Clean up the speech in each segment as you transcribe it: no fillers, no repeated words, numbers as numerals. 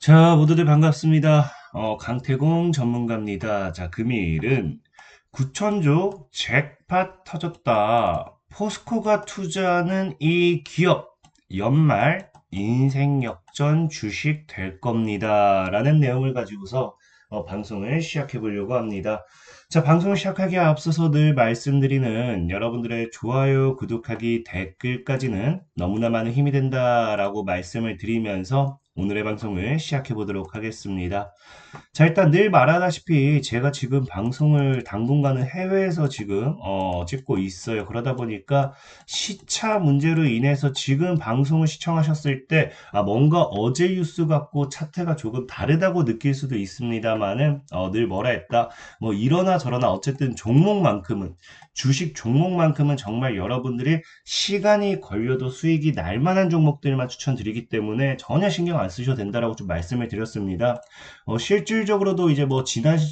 자, 모두들 반갑습니다. 강태공 전문가입니다. 자, 금일은 9천조 잭팟 터졌다. 포스코가 투자하는 이 기업 연말 인생 역전 주식 될 겁니다. 라는 내용을 가지고서 방송을 시작해 보려고 합니다. 자, 방송 시작하기에 앞서서 늘 말씀드리는 여러분들의 좋아요, 구독하기, 댓글까지는 너무나 많은 힘이 된다라고 말씀을 드리면서 오늘의 방송을 시작해 보도록 하겠습니다. 자, 일단 늘 말하다시피 제가 지금 방송을 당분간은 해외에서 지금 찍고 있어요. 그러다 보니까 시차 문제로 인해서 지금 방송을 시청하셨을 때 뭔가 어제 뉴스 같고 차트가 조금 다르다고 느낄 수도 있습니다만은 늘 뭐라 했다. 뭐 이러나 저러나 어쨌든 종목만큼은 주식 종목만큼은 정말 여러분들이 시간이 걸려도 수익이 날 만한 종목들만 추천드리기 때문에 전혀 신경 안 쓰셔도 된다라고 좀 말씀을 드렸습니다. 실질적으로도 이제 뭐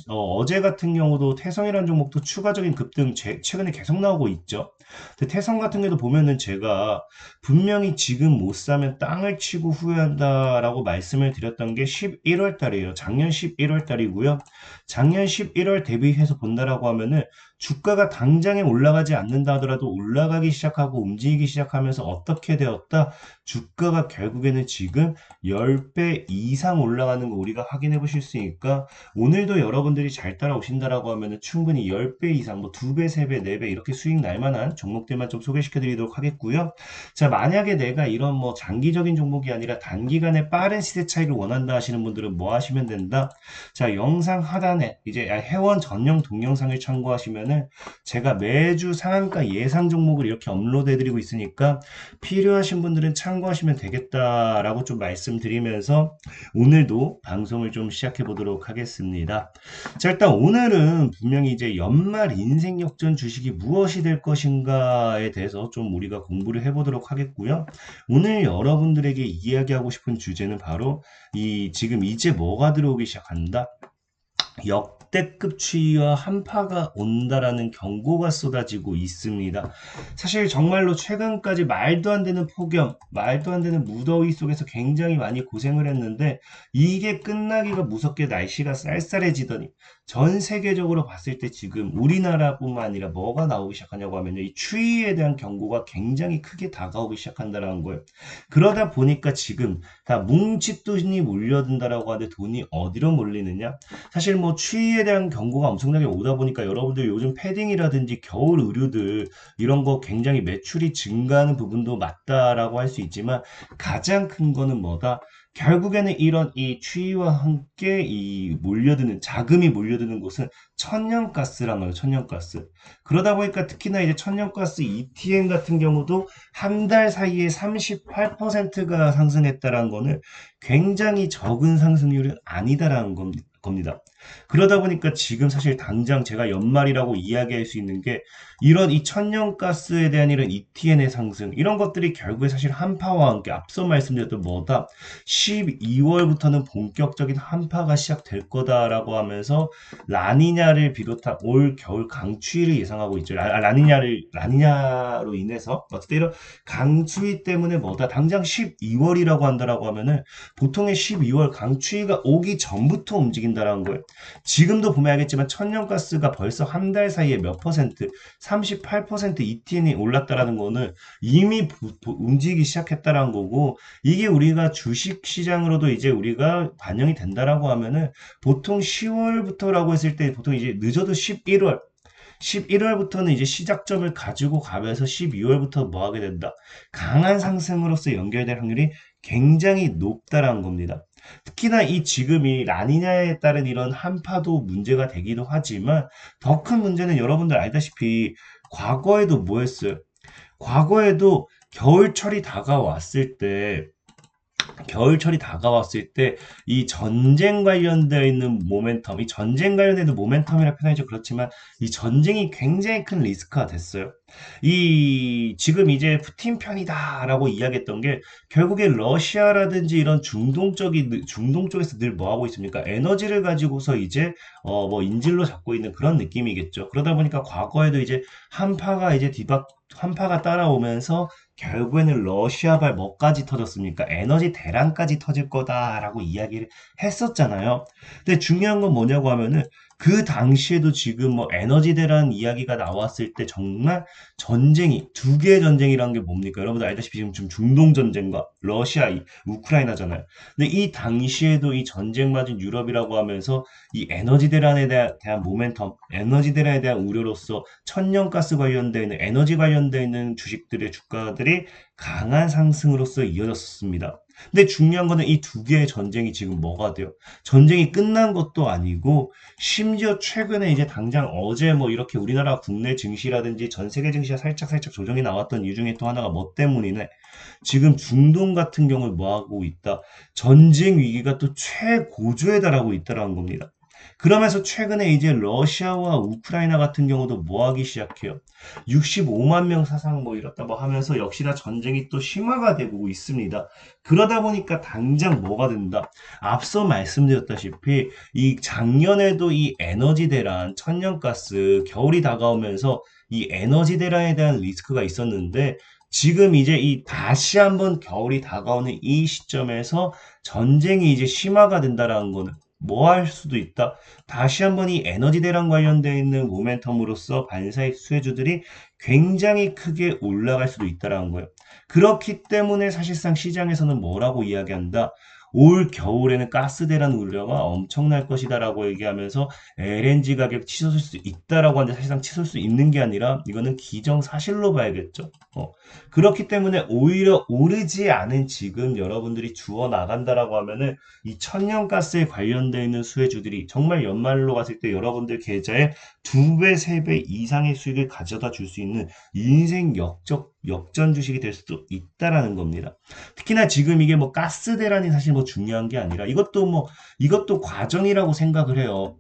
어제 같은 경우도 태성이라는 종목도 추가적인 급등 최근에 계속 나오고 있죠. 근데 태성 같은 경우도 보면은 제가 분명히 지금 못 사면 땅을 치고 후회한다라고 말씀을 드렸던 게 11월 달이에요. 작년 11월 달이고요. 작년 11월 대비해서 본다라고 하면은 주가가 당장에 올라가지 않는다 하더라도 올라가기 시작하고 움직이기 시작하면서 어떻게 되었다? 주가가 결국에는 지금 10배 이상 올라가는 거 우리가 확인해 보실 수 있으니까 오늘도 여러분들이 잘 따라오신다라고 하면 충분히 10배 이상 뭐 2배, 3배, 4배 이렇게 수익 날 만한 종목들만 좀 소개시켜 드리도록 하겠고요. 자, 만약에 내가 이런 뭐 장기적인 종목이 아니라 단기간에 빠른 시세 차익을 원한다 하시는 분들은 뭐 하시면 된다? 자, 영상 하단에 이제 회원 전용 동영상을 참고하시면은 제가 매주 상한가 예상 종목을 이렇게 업로드해 드리고 있으니까 필요하신 분들은 참고하시면 되겠다라고 좀 말씀드리면서 오늘도 방송을 좀 시작해 보도록 하겠습니다. 자, 일단 오늘은 분명히 이제 연말 인생 역전 주식이 무엇이 될 것인가에 대해서 좀 우리가 공부를 해보도록 하겠고요. 오늘 여러분들에게 이야기하고 싶은 주제는 바로 이 지금 이제 뭐가 들어오기 시작한다? 역대급 추위와 한파가 온다라는 경고가 쏟아지고 있습니다. 사실 정말로 최근까지 말도 안 되는 폭염, 말도 안 되는 무더위 속에서 굉장히 많이 고생을 했는데 이게 끝나기가 무섭게 날씨가 쌀쌀해지더니 전 세계적으로 봤을 때 지금 우리나라뿐만 아니라 뭐가 나오기 시작하냐고 하면요. 이 추위에 대한 경고가 굉장히 크게 다가오기 시작한다는 거예요. 그러다 보니까 지금 다 뭉칫돈이 몰려든다라고 하는데 돈이 어디로 몰리느냐? 사실 뭐 추위에 대한 경고가 엄청나게 오다 보니까 여러분들 요즘 패딩이라든지 겨울 의류들 이런 거 굉장히 매출이 증가하는 부분도 맞다라고 할 수 있지만 가장 큰 거는 뭐다? 결국에는 이런 이 추위와 함께 이 몰려드는 자금이 몰려드는 곳은 천연가스란 말이에요. 천연가스. 그러다 보니까 특히나 이제 천연가스 ETN 같은 경우도 한 달 사이에 38%가 상승했다라는 거는 굉장히 적은 상승률은 아니다라는 겁니다. 그러다 보니까 지금 사실 당장 제가 연말이라고 이야기할 수 있는 게 이런 이 천연가스에 대한 이런 ETN의 상승 이런 것들이 결국에 사실 한파와 함께 앞서 말씀드렸던 뭐다 12월부터는 본격적인 한파가 시작될 거다라고 하면서 라니냐를 비롯한 올 겨울 강추위를 예상하고 있죠. 라니냐로 인해서 어쨌든 이런 강추위 때문에 뭐다 당장 12월이라고 한다라고 하면은 보통의 12월 강추위가 오기 전부터 움직인다라는 거예요. 지금도 보면 알겠지만 천연가스가 벌써 한 달 사이에 몇 퍼센트, 38% ETN이 올랐다라는 거는 이미 움직이기 시작했다라는 거고 이게 우리가 주식 시장으로도 이제 우리가 반영이 된다라고 하면은 보통 10월부터라고 했을 때 보통 이제 늦어도 11월 11월부터는 이제 시작점을 가지고 가면서 12월부터 뭐 하게 된다. 강한 상승으로서 연결될 확률이 굉장히 높다라는 겁니다. 특히나 이 지금이 라니냐에 따른 이런 한파도 문제가 되기도 하지만 더 큰 문제는 여러분들 알다시피 과거에도 뭐 했어요? 과거에도 겨울철이 다가왔을 때 겨울철이 다가왔을 때 이 전쟁 관련되어 있는 모멘텀, 이 전쟁 관련된 모멘텀이라 표현하기 좀 그렇지만 이 전쟁이 굉장히 큰 리스크가 됐어요. 이 지금 이제 푸틴 편이다라고 이야기했던 게 결국에 러시아라든지 이런 중동 쪽에서 늘 뭐 하고 있습니까? 에너지를 가지고서 이제 뭐 인질로 잡고 있는 그런 느낌이겠죠. 그러다 보니까 과거에도 이제 한파가 이제 한파가 따라오면서 결국에는 러시아발 뭐까지 터졌습니까? 에너지 대란까지 터질 거다라고 이야기를 했었잖아요. 근데 중요한 건 뭐냐고 하면은 그 당시에도 지금 뭐 에너지 대란 이야기가 나왔을 때 정말 전쟁이 두 개의 전쟁이라는 게 뭡니까? 여러분들 알다시피 지금 중동 전쟁과 러시아, 우크라이나잖아요. 근데 이 당시에도 이 전쟁 맞은 유럽이라고 하면서 이 에너지 대란에 대한 모멘텀, 에너지 대란에 대한 우려로서 천연가스 관련되어 있는 에너지 관련되어 있는 주식들의 주가들이 강한 상승으로서 이어졌습니다. 근데 중요한 거는 이 두 개의 전쟁이 지금 뭐가 돼요? 전쟁이 끝난 것도 아니고 심지어 최근에 이제 당장 어제 뭐 이렇게 우리나라 국내 증시라든지 전 세계 증시가 살짝 조정이 나왔던 이유 중에 또 하나가 뭐 때문이네? 지금 중동 같은 경우에 뭐 하고 있다? 전쟁 위기가 또 최고조에 달하고 있다는 겁니다. 그러면서 최근에 이제 러시아와 우크라이나 같은 경우도 뭐 하기 시작해요? 65만 명 사상 뭐 이렇다 뭐 하면서 역시나 전쟁이 또 심화가 되고 있습니다. 그러다 보니까 당장 뭐가 된다? 앞서 말씀드렸다시피 이 작년에도 이 에너지 대란, 천연가스, 겨울이 다가오면서 이 에너지 대란에 대한 리스크가 있었는데 지금 이제 이 다시 한번 겨울이 다가오는 이 시점에서 전쟁이 이제 심화가 된다라는 거는 뭐 할 수도 있다. 다시 한번 이 에너지 대란 관련되어 있는 모멘텀으로서 반사익 수혜주들이 굉장히 크게 올라갈 수도 있다라는 거예요. 그렇기 때문에 사실상 시장에서는 뭐라고 이야기한다. 올 겨울에는 가스 대란 우려가 엄청날 것이다라고 얘기하면서 LNG 가격 치솟을 수 있다라고 하는데 사실상 치솟을 수 있는 게 아니라 이거는 기정사실로 봐야겠죠. 그렇기 때문에 오히려 오르지 않은 지금 여러분들이 주어 나간다라고 하면은 이 천연가스에 관련되어 있는 수혜주들이 정말 연말로 갔을 때 여러분들 계좌에 2배, 3배 이상의 수익을 가져다 줄 수 있는 인생 역전 주식이 될 수도 있다라는 겁니다. 특히나 지금 이게 뭐 가스 대란이 사실 뭐 중요한 게 아니라 이것도 과정이라고 생각을 해요.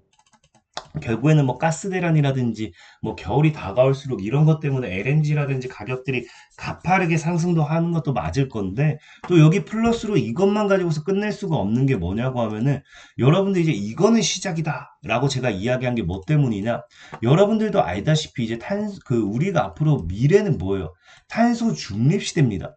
결국에는 뭐 가스 대란이라든지 뭐 겨울이 다가올수록 이런 것 때문에 LNG라든지 가격들이 가파르게 상승도 하는 것도 맞을 건데 또 여기 플러스로 이것만 가지고서 끝낼 수가 없는 게 뭐냐고 하면은 여러분들 이제 이거는 시작이다라고 제가 이야기한 게 뭐 때문이냐? 여러분들도 알다시피 이제 우리가 앞으로 미래는 뭐예요? 탄소 중립 시대입니다.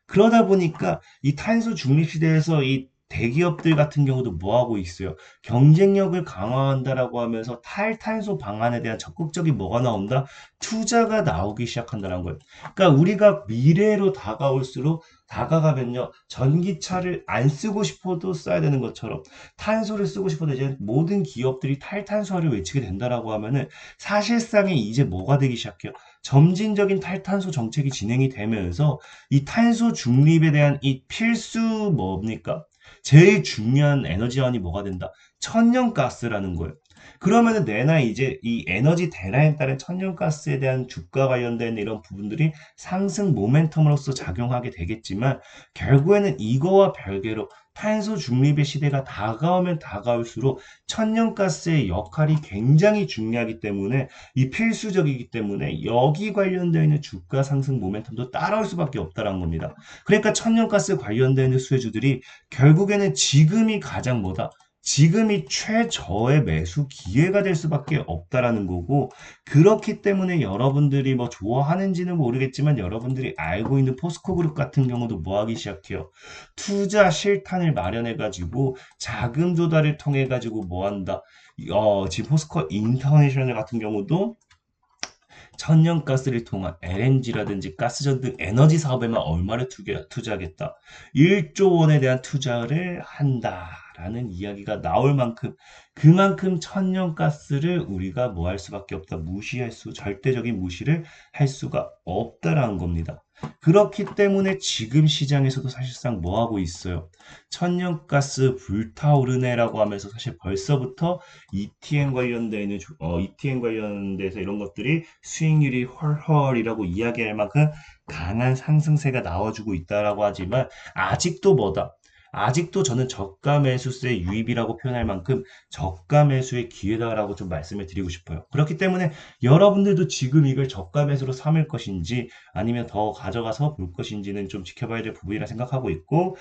그러다 보니까 이 탄소 중립 시대에서 이 대기업들 같은 경우도 뭐 하고 있어요? 경쟁력을 강화한다라고 하면서 탈탄소 방안에 대한 적극적인 뭐가 나온다? 투자가 나오기 시작한다는 거예요. 그러니까 우리가 미래로 다가가면요. 전기차를 안 쓰고 싶어도 써야 되는 것처럼 탄소를 쓰고 싶어도 이제 모든 기업들이 탈탄소화를 외치게 된다라고 하면은 사실상에 이제 뭐가 되기 시작해요? 점진적인 탈탄소 정책이 진행이 되면서 이 탄소 중립에 대한 이 필수 뭡니까? 제일 중요한 에너지원이 뭐가 된다? 천연가스라는 거예요. 그러면은 내나 이제 이 에너지 대란에 따른 천연가스에 대한 주가 관련된 이런 부분들이 상승 모멘텀으로서 작용하게 되겠지만 결국에는 이거와 별개로 탄소 중립의 시대가 다가오면 다가올수록 천연가스의 역할이 굉장히 중요하기 때문에 이 필수적이기 때문에 여기 관련되어 있는 주가 상승 모멘텀도 따라올 수밖에 없다는 겁니다. 그러니까 천연가스 관련되는 수혜주들이 결국에는 지금이 가장 뭐다? 지금이 최저의 매수 기회가 될 수밖에 없다라는 거고 그렇기 때문에 여러분들이 뭐 좋아하는지는 모르겠지만 여러분들이 알고 있는 포스코 그룹 같은 경우도 뭐 하기 시작해요. 투자 실탄을 마련해 가지고 자금 조달을 통해 가지고 뭐 한다. 지금 포스코 인터내셔널 같은 경우도 천연가스를 통한 LNG라든지 가스전 등 에너지 사업에만 얼마를 투자하겠다. 1조 원에 대한 투자를 한다라는 이야기가 나올 만큼 그만큼 천연가스를 우리가 뭐 할 수밖에 없다. 절대적인 무시를 할 수가 없다라는 겁니다. 그렇기 때문에 지금 시장에서도 사실상 뭐 하고 있어요? 천연가스 불타오르네라고 하면서 사실 벌써부터 ETN 관련된 ETN 관련돼서 이런 것들이 수익률이 헐헐이라고 이야기할 만큼 강한 상승세가 나와주고 있다라고 하지만 아직도 뭐다? 아직도 저는 저가 매수세 유입이라고 표현할 만큼 저가 매수의 기회다라고 좀 말씀을 드리고 싶어요. 그렇기 때문에 여러분들도 지금 이걸 저가 매수로 삼을 것인지 아니면 더 가져가서 볼 것인지는 좀 지켜봐야 될 부분이라 생각하고 있고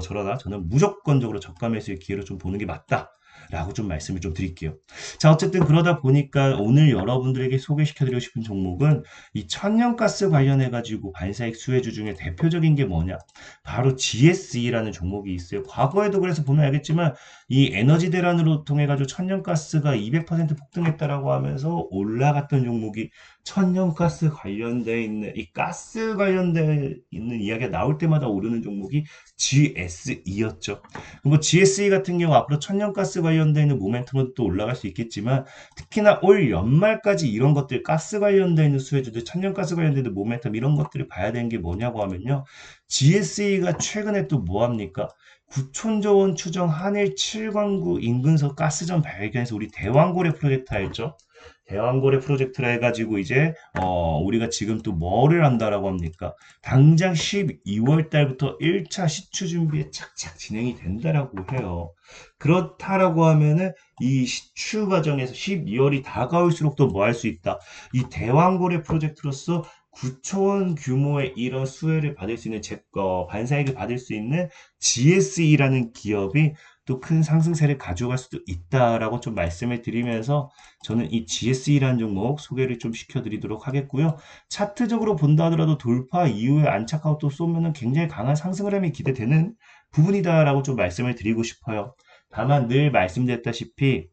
저러나 저는 무조건적으로 저가 매수의 기회로 좀 보는 게 맞다. 라고 좀 말씀을 좀 드릴게요. 자, 어쨌든 그러다 보니까 오늘 여러분들에게 소개시켜드리고 싶은 종목은 이 천연가스 관련해가지고 반사익 수혜주 중에 대표적인 게 뭐냐? 바로 GSE라는 종목이 있어요. 과거에도 그래서 보면 알겠지만 이 에너지 대란으로 통해가지고 천연가스가 200% 폭등했다라고 하면서 올라갔던 종목이 천연가스 관련돼 있는 이 가스 관련돼 있는 이야기가 나올 때마다 오르는 종목이 GSE였죠. 뭐 GSE 같은 경우 앞으로 천연가스 관련돼 있는 모멘텀은 또 올라갈 수 있겠지만 특히나 올 연말까지 이런 것들 가스 관련돼 있는 수혜주들 천연가스 관련돼 있는 모멘텀 이런 것들을 봐야 되는 게 뭐냐고 하면요. GSE가 최근에 또 뭐합니까? 9천조 원 추정 한일 7광구 인근서 가스전 발견해서 우리 대왕고래 프로젝트 알죠? 대왕고래 프로젝트라 해가지고 이제 우리가 지금 또 뭐를 한다라고 합니까? 당장 12월 달부터 1차 시추 준비에 착착 진행이 된다라고 해요. 그렇다라고 하면은 이 시추 과정에서 12월이 다가올수록 또 뭐 할 수 있다. 이 대왕고래 프로젝트로서 9조 원 규모의 이런 수혜를 받을 수 있는 반사익을 받을 수 있는 GSE라는 기업이 또 큰 상승세를 가져갈 수도 있다라고 좀 말씀을 드리면서 저는 이 GSE라는 종목 소개를 좀 시켜드리도록 하겠고요. 차트적으로 본다 하더라도 돌파 이후에 안착하고 또 쏘면은 굉장히 강한 상승 흐름이 기대되는 부분이다라고 좀 말씀을 드리고 싶어요. 다만 늘 말씀드렸다시피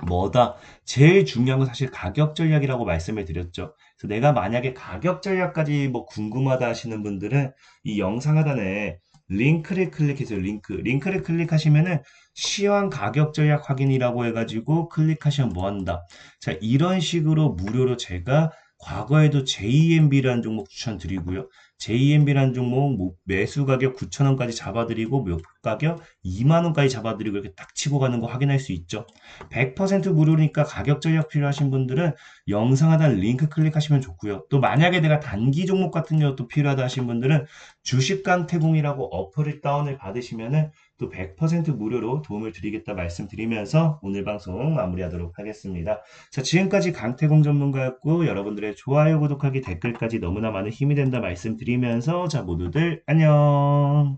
뭐다? 제일 중요한 건 사실 가격 전략이라고 말씀을 드렸죠. 그래서 내가 만약에 가격 전략까지 뭐 궁금하다 하시는 분들은 이 영상 하단에 링크를 클릭해서 링크를 클릭하시면은 시황 가격 전략 확인이라고 해가지고 클릭하시면 뭐 한다. 자, 이런 식으로 무료로 제가 과거에도 JMB라는 종목 추천드리고요. JMB라는 종목 매수 가격 9,000원까지 잡아드리고 목표 가격 2만원까지 잡아드리고 이렇게 딱 치고 가는 거 확인할 수 있죠. 100% 무료니까 가격 전략 필요하신 분들은 영상 하단 링크 클릭하시면 좋고요. 또 만약에 내가 단기 종목 같은 경우 또 필요하다 하신 분들은 주식강 태공이라고 어플을 다운을 받으시면은 또 100% 무료로 도움을 드리겠다 말씀드리면서 오늘 방송 마무리하도록 하겠습니다. 자, 지금까지 강태공 전문가였고 여러분들의 좋아요, 구독하기, 댓글까지 너무나 많은 힘이 된다 말씀드리면서 자, 모두들 안녕.